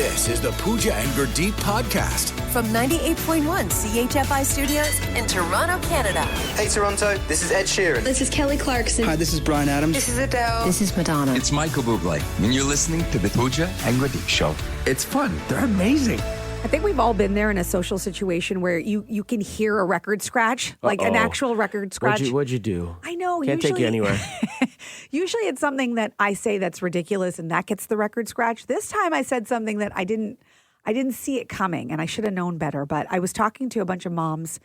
This is the Pooja and Gurdeep podcast. From 98.1 CHFI Studios in Toronto, Canada. Hey Toronto, this is Ed Sheeran. This is Kelly Clarkson. Hi, this is Bryan Adams. This is Adele. This is Madonna. It's Michael Bublé, and you're listening to the Pooja and Gurdeep Show. It's fun. They're amazing. I think we've all been there in a social situation where you can hear a record scratch, like an actual record scratch. What'd you do? I know. Can't take you anywhere. Usually it's something that I say that's ridiculous and that gets the record scratch. This time I said something that I didn't see it coming and I should have known better. But I was talking to a bunch of moms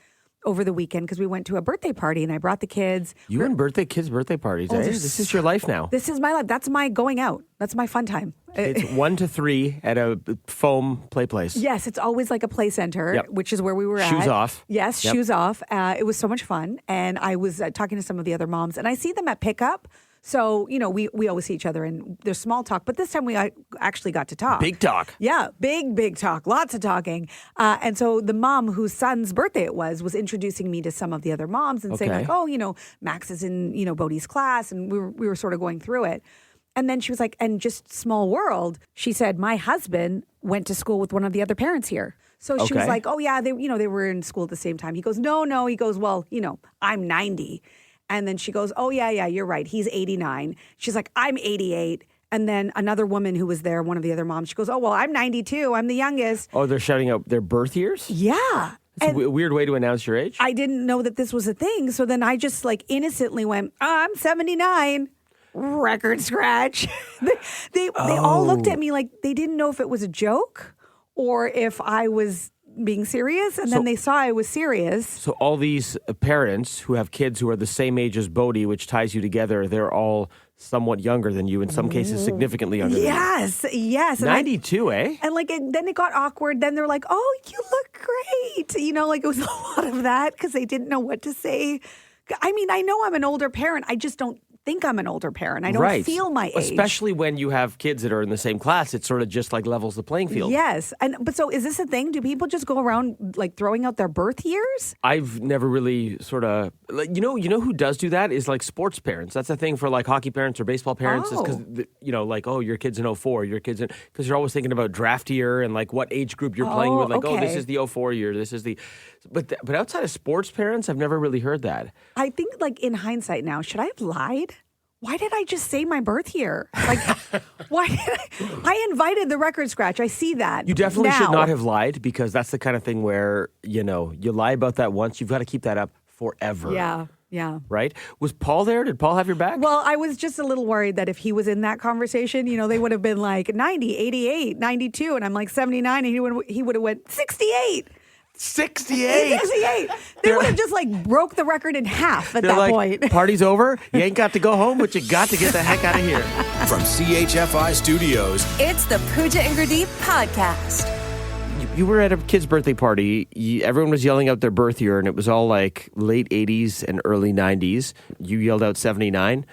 over the weekend because we went to a birthday party and I brought the kids. You and kids' birthday parties, eh? This is your life now. This is my life. That's my going out. That's my fun time. It's 1 to 3 at a foam play place. Yes, it's always like a play center, which is where we were at. Shoes off. Yes, shoes off. It was so much fun. And I was talking to some of the other moms and I see them at pickup. So, you know, we always see each other and there's small talk. But this time we actually got to talk. Big talk. Yeah, big talk. Lots of talking. And so the mom whose son's birthday it was introducing me to some of the other moms and saying like, oh, you know, Max is in, you know, Bodhi's class. And we were sort of going through it. And then she was like, and just small world, she said, my husband went to school with one of the other parents here. So she was like, oh, yeah, they were in school at the same time. He goes, no. He goes, well, you know, I'm 90. And then she goes, oh, yeah, you're right. He's 89. She's like, I'm 88. And then another woman who was there, one of the other moms, she goes, oh, well, I'm 92. I'm the youngest. Oh, they're shouting out their birth years? Yeah. It's a weird way to announce your age. I didn't know that this was a thing. So then I just like innocently went, I'm 79. Record scratch. They all looked at me like they didn't know if it was a joke or if I was being serious, and then they saw I was serious. So all these parents who have kids who are the same age as Bodhi, which ties you together, they're all somewhat younger than you, in some cases significantly younger than you. Yes. 92, eh? And like then it got awkward. Then they're like, oh, you look great. You know, like it was a lot of that because they didn't know what to say. I mean, I know I'm an older parent. I just don't think I'm an older parent. I don't feel my age. Especially when you have kids that are in the same class, it sort of just like levels the playing field. Yes. But so is this a thing? Do people just go around like throwing out their birth years? I've never really sort of, like, you know who does do that is like sports parents. That's a thing for like hockey parents or baseball parents is because, you know, like, oh, your kid's in 04, your kid's in, because you're always thinking about draft year and like what age group you're playing with. Like, this is the 04 year, this is the, but outside of sports parents, I've never really heard that. I think like in hindsight now, should I have lied? Why did I just say my birth year? Like, why did I invited the record scratch. I see that. You definitely should not have lied because that's the kind of thing where, you know, you lie about that once, you've got to keep that up forever. Yeah. Right? Was Paul there? Did Paul have your back? Well, I was just a little worried that if he was in that conversation, you know, they would have been like 90, 88, 92, and I'm like 79, and he would have went 68. 68. They would have just like broke the record in half at that point. Party's over. You ain't got to go home, but you got to get the heck out of here. From CHFI Studios, it's the Pooja and Gurdeep podcast. You were at a kid's birthday party. Everyone was yelling out their birth year, and it was all like late 80s and early 90s. You yelled out 79.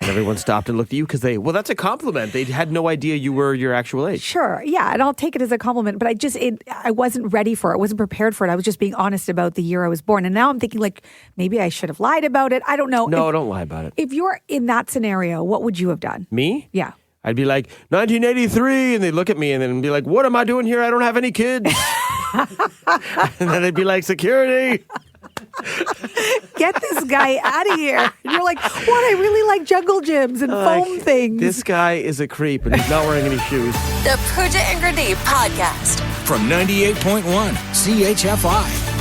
And everyone stopped and looked at you because that's a compliment. They had no idea you were your actual age. Sure. Yeah. And I'll take it as a compliment. But I wasn't ready for it. I wasn't prepared for it. I was just being honest about the year I was born. And now I'm thinking like, maybe I should have lied about it. I don't know. No, don't lie about it. If you're in that scenario, what would you have done? Me? Yeah. I'd be like, 1983. And they'd look at me and then be like, what am I doing here? I don't have any kids. And then they'd be like, security. Get this guy out of here. And you're like, what? I really like jungle gyms and foam things. This guy is a creep and he's not wearing any shoes. The Pooja and Gurdeep podcast. From 98.1 CHFI.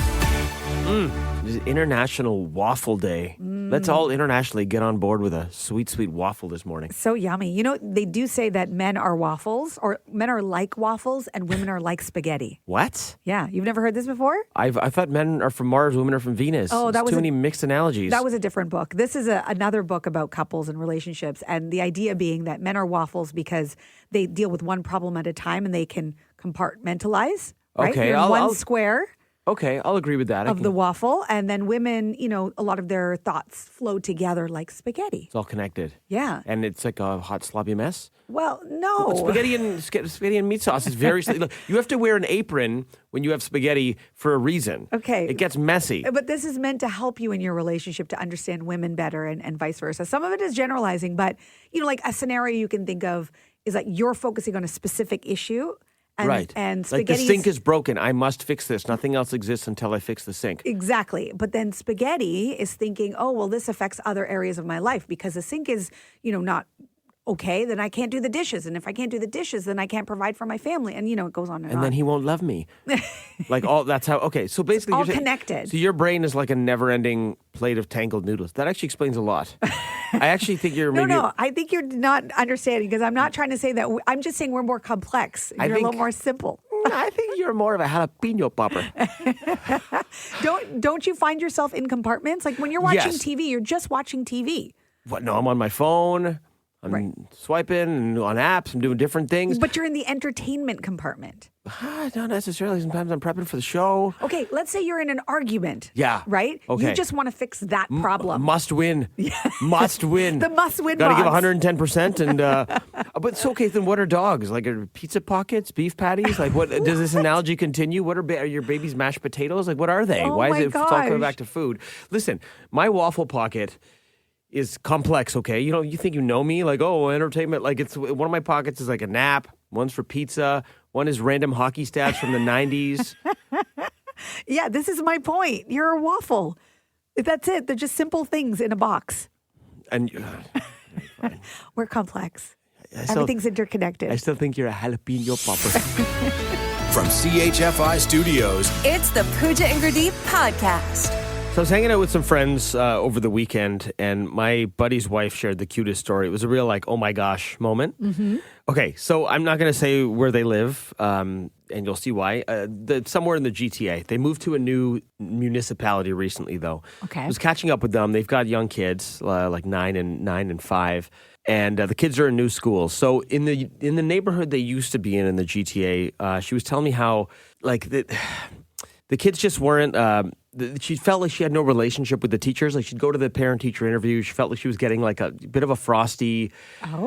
International Waffle Day. Let's all internationally get on board with a sweet, sweet waffle this morning. So yummy. You know, they do say that men are waffles, or men are like waffles, and women are like spaghetti. What? Yeah. You've never heard this before? I thought men are from Mars, women are from Venus. Oh, that was too many mixed analogies. That was a different book. This is another book about couples and relationships, and the idea being that men are waffles because they deal with one problem at a time and they can compartmentalize. Right? Okay, You're in one square. Okay, I'll agree with that. Of the waffle. And then women, you know, a lot of their thoughts flow together like spaghetti. It's all connected. Yeah. And it's like a hot, sloppy mess? Well, no. Spaghetti and meat sauce is very... Look, you have to wear an apron when you have spaghetti for a reason. Okay. It gets messy. But this is meant to help you in your relationship to understand women better and vice versa. Some of it is generalizing, but, you know, like a scenario you can think of is like you're focusing on a specific issue right. And like the spaghetti. sink is broken. I must fix this. Nothing else exists until I fix the sink. Exactly. But then spaghetti is thinking, oh, well, this affects other areas of my life because the sink is, not okay, then I can't do the dishes. And if I can't do the dishes, then I can't provide for my family. And, it goes on and on. And then he won't love me. That's how, okay. So basically, all you're saying- connected. So your brain is like a never-ending plate of tangled noodles. That actually explains a lot. I actually think you're maybe... No, I think you're not understanding because I'm not trying to say that. I'm just saying we're more complex. You're a little more simple. I think you're more of a jalapeno popper. Don't you find yourself in compartments? Like when you're watching Yes. TV, you're just watching TV. What? No, I'm on my phone. I'm swiping and on apps. I'm doing different things. But you're in the entertainment compartment. Not necessarily. Sometimes I'm prepping for the show. Okay, let's say you're in an argument. Yeah. Right? Okay. You just want to fix that problem. Must win. Must win. The must-win Got to give box. 110%. And but it's okay. Then what are dogs? Like are pizza pockets, beef patties? Like what? Does this analogy continue? What are your baby's mashed potatoes? Like what are they? Oh Why my is it it's all coming gosh. back to food? Listen, my waffle pocket is complex, okay? You think you know me? Like, oh, entertainment. Like, it's one of my pockets is like a nap. One's for pizza. One is random hockey stats from the 90s. Yeah, this is my point. You're a waffle. That's it. They're just simple things in a box. And We're complex. still- Everything's interconnected. I still think you're a jalapeno popper. From CHFI Studios, It's the Pooja and Gurdeep podcast. So I was hanging out with some friends over the weekend, and my buddy's wife shared the cutest story. It was a real, like, oh my gosh moment. Mm-hmm. Okay, so I'm not going to say where they live, and you'll see why. Somewhere in the GTA. They moved to a new municipality recently, though. Okay. I was catching up with them. They've got young kids, like 9 and 5. And the kids are in new schools. So in the neighborhood they used to be in the GTA, she was telling me how, like, the kids just weren't... she felt like she had no relationship with the teachers. Like she'd go to the parent-teacher interview. She felt like she was getting like a bit of a frosty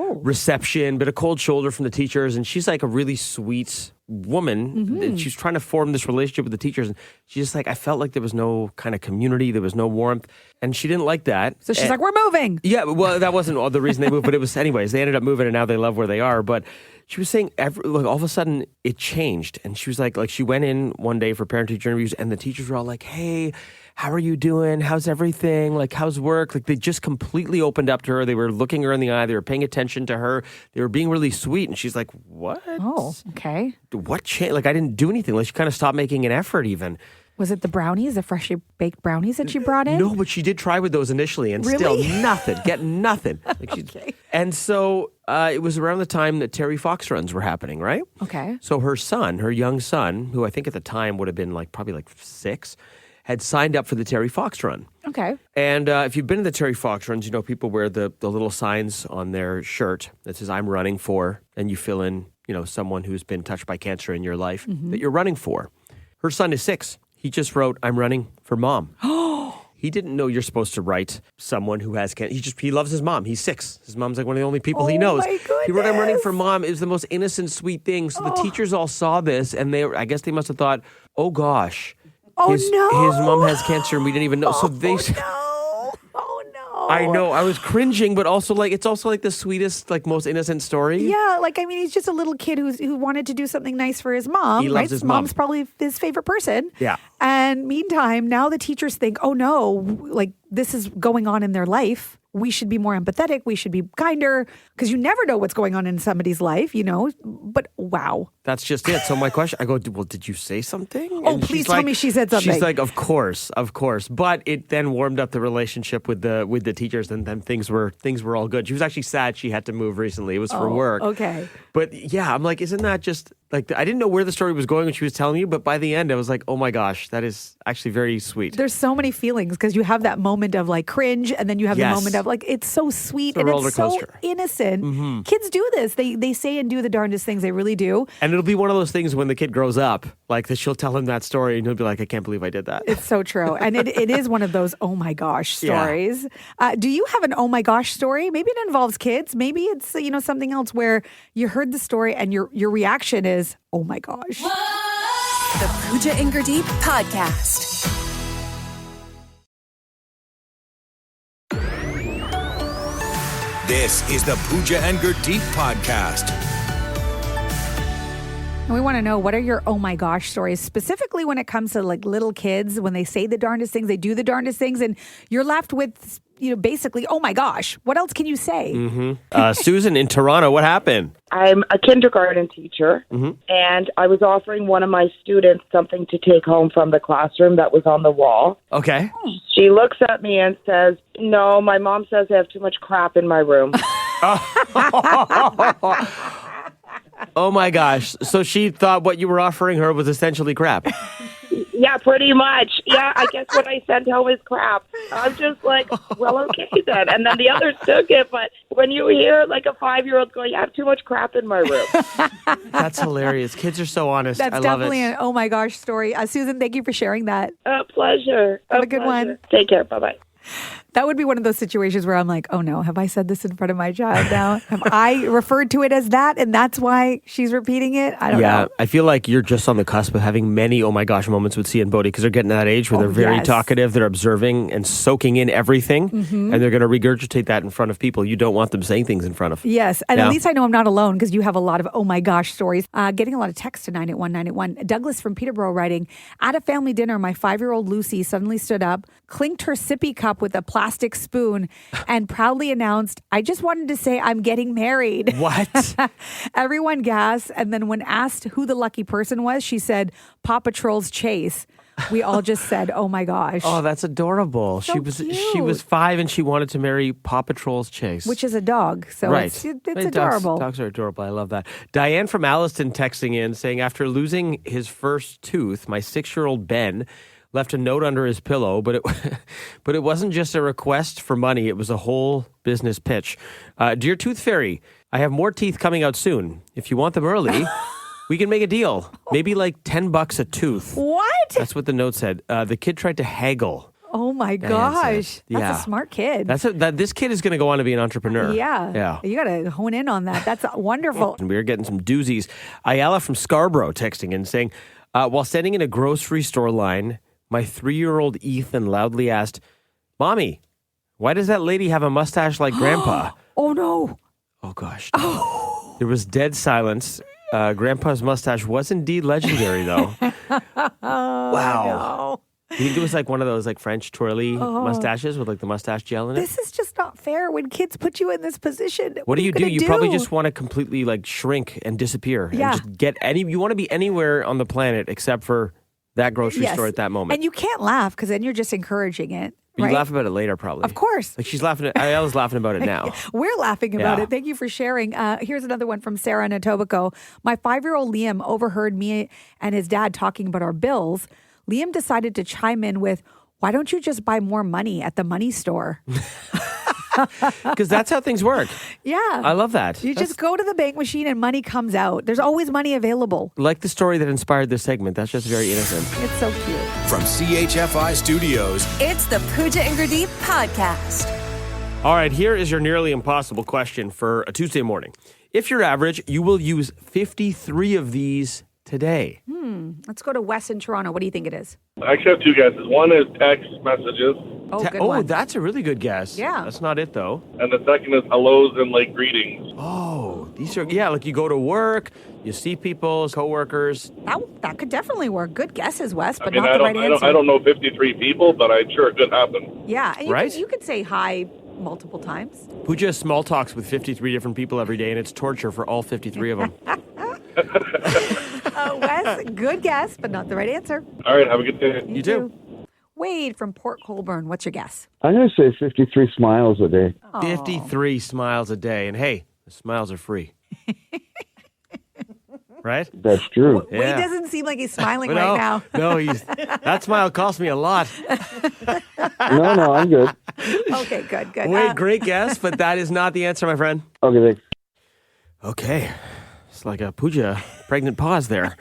reception, bit of cold shoulder from the teachers. And she's like a really sweet woman. Mm-hmm. And she's trying to form this relationship with the teachers. And she's just like, I felt like there was no kind of community. There was no warmth. And she didn't like that. So she's like, we're moving. Yeah, well, that wasn't all the reason they moved, but it was anyways. They ended up moving, and now they love where they are. But she was saying, all of a sudden, it changed, and she was like she went in one day for parent-teacher interviews, and the teachers were all like, "Hey, how are you doing? How's everything? Like, how's work?" Like, they just completely opened up to her. They were looking her in the eye. They were paying attention to her. They were being really sweet, and she's like, "What? Oh, okay. What changed? Like, I didn't do anything." Like, she kind of stopped making an effort, even. Was it the brownies, the freshly baked brownies that she brought in? No, but she did try with those initially, and still Really? nothing. Get nothing. Like Okay. And so it was around the time that Terry Fox runs were happening, right? Okay. So her young son, who I think at the time would have been probably 6, had signed up for the Terry Fox run. Okay. And if you've been to the Terry Fox runs, you know people wear the little signs on their shirt that says "I'm running for," and you fill in, someone who's been touched by cancer in your life that you're running for. Her son is 6. He just wrote, "I'm running for mom." He didn't know you're supposed to write someone who has cancer. He loves his mom. He's 6. His mom's like one of the only people he knows. my He wrote, "I'm running goodness. for mom." It was the most innocent, sweet thing. So the teachers all saw this, and I guess they must have thought, "Oh gosh, Oh, his no. mom has cancer, and we didn't even know." So they. Oh, no. I know. I was cringing, but also it's also like the sweetest, most innocent story. Yeah, he's just a little kid who wanted to do something nice for his mom. He loves his mom's mom. probably his favorite person. Yeah. And meantime, now the teachers think, oh no, this is going on in their life. We should be more empathetic. We should be kinder because you never know what's going on in somebody's life, But wow. That's just it. So my question, I go, well, did you say something? Oh, And please she's tell like- me she said something. She's like, of course. But it then warmed up the relationship with the teachers, and then things were all good. She was actually sad she had to move recently. It was for work. Okay. But yeah, I'm like, isn't that just I didn't know where the story was going when she was telling me, but by the end, I was like, oh my gosh, that is actually very sweet. There's so many feelings because you have that moment of cringe, and then you have the Yes. moment of it's so sweet It's a and roller it's so coaster. innocent. Kids do this. They say and do the darndest things. They really do. And it'll be one of those things when the kid grows up, that she'll tell him that story, and he'll be like, I can't believe I did that. It's so true. And it is one of those oh my gosh Yeah. stories. Do you have an oh my gosh story? Maybe it involves kids. Maybe it's something else where you heard the story and your reaction is oh my gosh. The Pooja and Gurdeep podcast. This is the Pooja and Gurdeep podcast. And we want to know, what are your oh my gosh stories, specifically when it comes to like little kids, when they say the darndest things, they do the darndest things, and you're left with, basically, oh my gosh, what else can you say? Susan in Toronto, what happened? I'm a kindergarten teacher, and I was offering one of my students something to take home from the classroom that was on the wall. Okay. She looks at me and says, "No, my mom says I have too much crap in my room." Oh my gosh. So she thought what you were offering her was essentially crap. Yeah, pretty much. Yeah, I guess what I sent home is crap. I'm just like, well, okay then. And then the others took it. But when you hear like a 5-year-old going, I have too much crap in my room. That's hilarious. Kids are so honest. That's I love definitely it. an oh my gosh story. Susan, thank you for sharing that. Pleasure. Have a good one. Take care. Bye-bye. That would be one of those situations where I'm like, oh no, have I said this in front of my child now? Have I referred to it as that and that's why she's repeating it? I don't know. Yeah, I feel like you're just on the cusp of having many oh my gosh moments with C and Bodhi because they're getting to that age where they're very talkative, they're observing and soaking in everything, and they're going to regurgitate that in front of people. You don't want them saying things in front of. Yes, and at least I know I'm not alone because you have a lot of oh my gosh stories. Getting a lot of text to 981-981. Douglas from Peterborough writing, at a family dinner, my 5-year-old Lucy suddenly stood up, clinked her sippy cup with a plastic spoon, and proudly announced, I just wanted to say I'm getting married. What? Everyone gasped, and then when asked who the lucky person was, she said, Paw Patrol's Chase. We all just said, oh my gosh. Oh, that's adorable. So she was 5 and she wanted to marry Paw Patrol's Chase. Which is a dog, so right. it's adorable. Dogs are adorable. I love that. Diane from Alliston texting in saying, after losing his first tooth, my 6-year-old Ben left a note under his pillow, but it wasn't just a request for money. It was a whole business pitch. Dear Tooth Fairy, I have more teeth coming out soon. If you want them early, we can make a deal. Maybe like $10 a tooth. What? That's what the note said. The kid tried to haggle. Oh my gosh. That's a smart kid. This kid is going to go on to be an entrepreneur. Yeah. You got to hone in on that. That's wonderful. And we're getting some doozies. Ayala from Scarborough texting in saying, while standing in a grocery store line, my 3-year-old Ethan loudly asked, Mommy, why does that lady have a mustache like Grandpa? Oh, no. Oh, gosh. No. There was dead silence. Grandpa's mustache was indeed legendary, though. Wow. No. You think it was like one of those like French twirly mustaches with like the mustache gel in it? This is just not fair when kids put you in this position. What do you do? You probably just want to completely like shrink and disappear. Yeah. And just you want to be anywhere on the planet except for that grocery store at that moment. And you can't laugh because then you're just encouraging it. But right? you laugh about it later, probably. Of course. Like she's laughing. Ayala's laughing about it now. We're laughing about it. Thank you for sharing. Here's another one from Sarah in Etobicoke. My 5-year-old Liam overheard me and his dad talking about our bills. Liam decided to chime in with, why don't you just buy more money at the money store? Because that's how things work. Yeah. I love that. You just go to the bank machine and money comes out. There's always money available. Like the story that inspired this segment. That's just very innocent. It's so cute. From CHFI Studios, It's the Pooja and Gurdeep podcast. All right, here is your nearly impossible question for a Tuesday morning. If you're average, you will use 53 of these today. Let's go to Wes in Toronto. What do you think it is? I actually have two guesses. One is text messages, Oh, good one. That's a really good guess. Yeah. That's not it, though. and the second is hellos and like greetings. Oh, these are, like you go to work, you see people, coworkers. That could definitely work. Good guesses, Wes, but I mean, not the right answer. I don't know 53 people, but I'm sure it could happen. Yeah, and Right? you could say hi multiple times. Pooja small talks with 53 different people every day, and it's torture for all 53 of them. Wes, good guess, but not the right answer. All right, have a good day. You too. Wade from Port Colborne, what's your guess? I'm going to say 53 smiles a day. 53 smiles a day. And hey, the smiles are free. Right? That's true. Wade doesn't seem like he's smiling But right now. No, that smile cost me a lot. No, I'm good. Okay, good. Wade, great guess, but that is not the answer, my friend. Okay, thanks. Okay. It's like a Pooja pregnant pause there.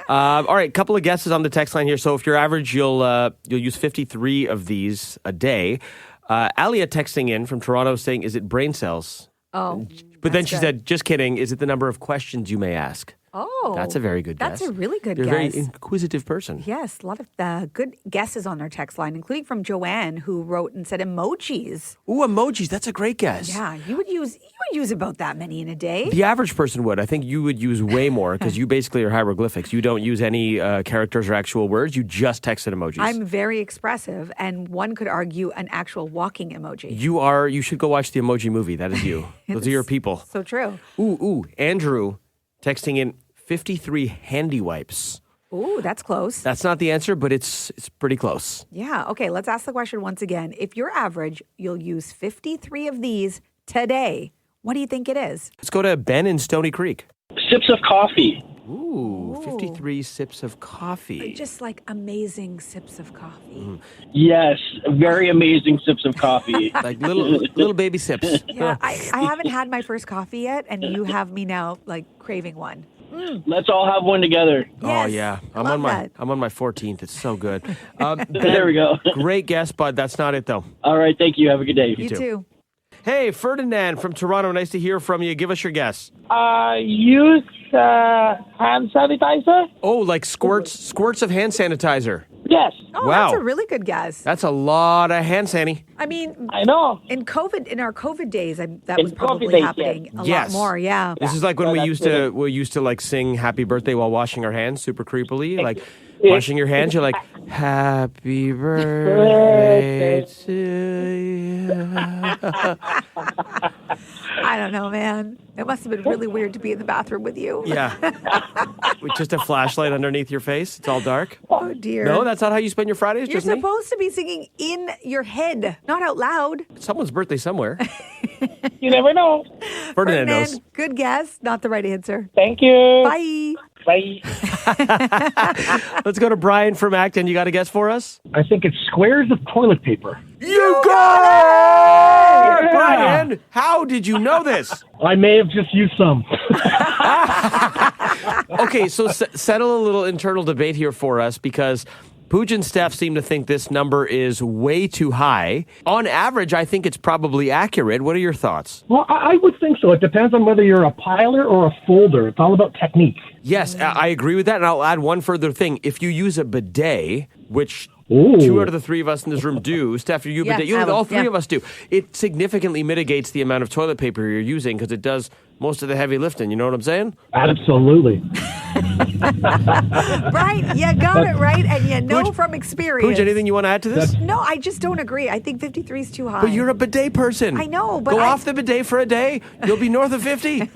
All right, couple of guesses on the text line here. So if you're average, you'll use 53 of these a day. Alia texting in from Toronto saying, is it brain cells? Oh, But then that's she good. said, just kidding. Is it the number of questions you may ask? Oh. That's a very good guess. That's a really good You're a guess. very inquisitive person. Yes, a lot of good guesses on our text line, including from Joanne, who wrote and said emojis. Ooh, emojis. That's a great guess. Yeah, you would use about that many in a day. The average person would. I think you would use way more because you basically are hieroglyphics. You don't use any characters or actual words. You just text in emojis. I'm very expressive, and one could argue an actual walking emoji. You are. You should go watch the Emoji Movie. That is you. Those are your people. So true. Ooh. Andrew texting in 53 handy wipes. Ooh, that's close. That's not the answer, but it's pretty close. Yeah. Okay, let's ask the question once again. If you're average, you'll use 53 of these today. What do you think it is? Let's go to Ben in Stony Creek. Sips of coffee. Ooh, 53 sips of coffee. Just like amazing sips of coffee. Yes, very amazing sips of coffee. Like little baby sips. Yeah, I haven't had my first coffee yet, and you have me now like craving one. Let's all have one together. Oh yeah, I'm on that. my 14th. It's so good. There we go. Great guess, bud. That's not it though. All right, thank you. Have a good day. You too. Hey, Ferdinand from Toronto. Nice to hear from you. Give us your guess. Use hand sanitizer? Oh, like squirts of hand sanitizer. Yes. Oh, Wow. that's a really good guess. That's a lot of hand sanitizer. I mean, I know. in our COVID days, that In was probably COVID days, happening a Yes. lot more. Yeah. This is like when we that's used to like sing Happy Birthday while washing our hands super creepily. Like washing your hands, you're like, Happy birthday to you. I don't know, man. It must have been really weird to be in the bathroom with you. Yeah. With just a flashlight underneath your face. It's all dark. Oh dear. No, that's not how you spend your Fridays, You're just me? supposed to be singing in your head, not out loud. Someone's birthday somewhere. You never know. Ferdinand knows. Good guess. Not the right answer. Thank you. Bye. Bye. Let's go to Brian from Acton. You got a guess for us? I think it's squares of toilet paper. You got it! Yeah. Brian, how did you know this? I may have just used some. Okay, so settle a little internal debate here for us because Pooja and Steph seem to think this number is way too high. On average, I think it's probably accurate. What are your thoughts? Well, I would think so. It depends on whether you're a piler or a folder. It's all about technique. Yes, I agree with that, and I'll add one further thing. If you use a bidet, which Ooh. 2 out of the 3 of us in this room do, Steph, you Yeah, bidet, all 3 yeah. of us do, it significantly mitigates the amount of toilet paper you're using because it does most of the heavy lifting. You know what I'm saying? Absolutely. Right. You got it right, and you know from experience. Pooja, anything you want to add to this? No, I just don't agree. I think 53 is too high. But you're a bidet person. I know, but Go off the bidet for a day, you'll be north of 50.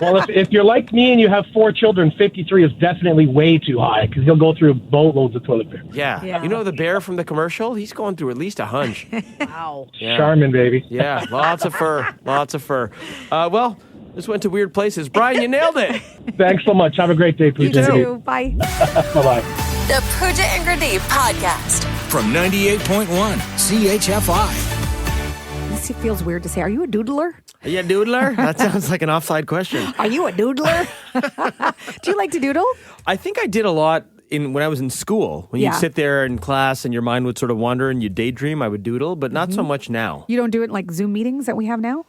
Well, if you're like me and you have 4 children, 53 is definitely way too high because you'll go through boatloads of toilet paper. Yeah. Yeah. You know the bear from the commercial? He's going through at least a hunch. Wow. Yeah. Charmin, baby. Yeah, lots of fur. Lots of fur. Well, this went to weird places. Brian, you nailed it. Thanks so much. Have a great day, You Pooja. too. Bye. Bye-bye. The Pooja and Gurdeep podcast. From 98.1 CHFI. This feels weird to say. Are you a doodler? Are you a doodler? That sounds like an offside question. Are you a doodler? Do you like to doodle? I think I did a lot when I was in school. When Yeah. you'd sit there in class and your mind would sort of wander and you'd daydream, I would doodle, but not so much now. You don't do it in like Zoom meetings that we have now?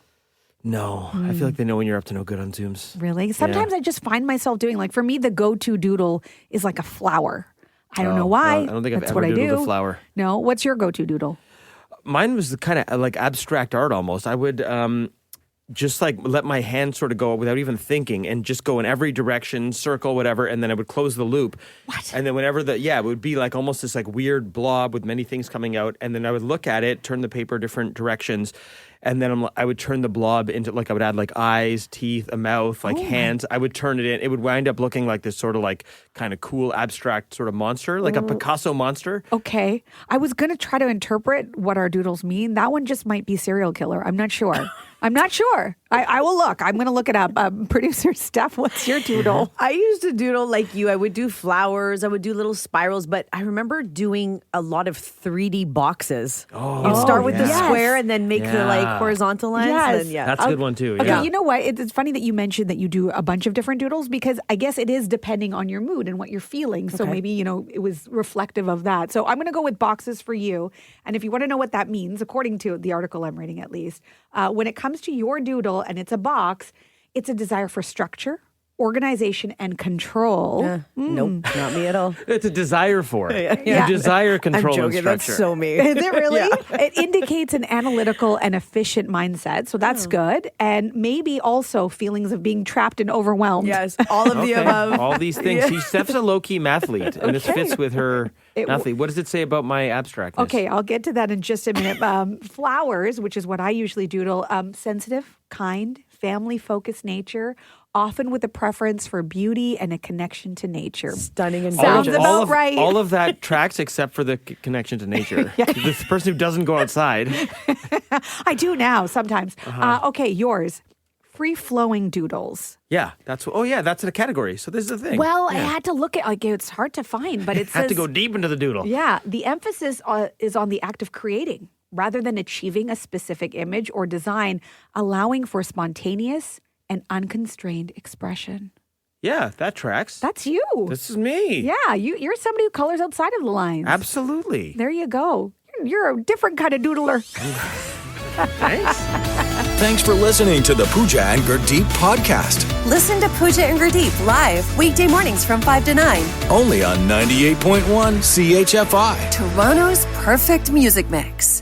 No, I feel like they know when you're up to no good on Zooms. Really? Sometimes I just find myself doing like for me the go-to doodle is like a flower. I don't know why. I don't think I've That's ever what I doodled do. a flower. No, what's your go-to doodle? Mine was the kind of like abstract art almost. I would just like let my hand sort of go without even thinking and just go in every direction, circle, whatever, and then I would close the loop. What? And then whenever it would be like almost this like weird blob with many things coming out, and then I would look at it, turn the paper different directions, and then I would turn the blob into like I would add like eyes, teeth, a mouth, like hands. I would turn it in. It would wind up looking like this sort of like kind of cool abstract sort of monster, like a Picasso monster. Okay. I was going to try to interpret what our doodles mean. That one just might be serial killer. I'm not sure. I'm not sure. I will look. I'm going to look it up. Producer Steph, what's your doodle? I used to doodle like you. I would do flowers. I would do little spirals. But I remember doing a lot of 3D boxes. Oh, You start with the yes. square and then make the Yeah. like horizontal lines. Yes. Then, yeah. That's a good one too. Okay, Yeah. you know what? It's funny that you mentioned that you do a bunch of different doodles because I guess it is depending on your mood and what you're feeling. So Okay. maybe, it was reflective of that. So I'm going to go with boxes for you. And if you want to know what that means, according to the article I'm reading at least, when it comes to your doodle and it's a box, it's a desire for structure, organization and control. Nope, not me at all. It's a desire for it. Yeah. You desire control I'm and joking. structure. That's so me. Is it really? Yeah. It indicates an analytical and efficient mindset. So that's good. And maybe also feelings of being trapped and overwhelmed. Yes, all of the above. All these things. Steph's a low-key mathlete, and this fits with her mathlete. What does it say about my abstractness? Okay, I'll get to that in just a minute. Flowers, which is what I usually doodle, sensitive, kind, family-focused nature, often with a preference for beauty and a connection to nature. Stunning and Sounds gorgeous. about right. All of that tracks except for the connection to nature. This person who doesn't go outside. I do now sometimes. Okay, yours. Free-flowing doodles. Yeah, that's a category. So this is the thing. Well, I had to look at, it's hard to find, but it says... Have to go deep into the doodle. Yeah, the emphasis is on the act of creating rather than achieving a specific image or design, allowing for spontaneous and unconstrained expression. Yeah, that tracks. That's you. This is me. Yeah, you're somebody who colors outside of the lines. Absolutely. There you go. You're a different kind of doodler. Thanks. Thanks for listening to the Pooja and Gurdeep podcast. Listen to Pooja and Gurdeep live weekday mornings from 5 to 9. Only on 98.1 CHFI. Toronto's perfect music mix.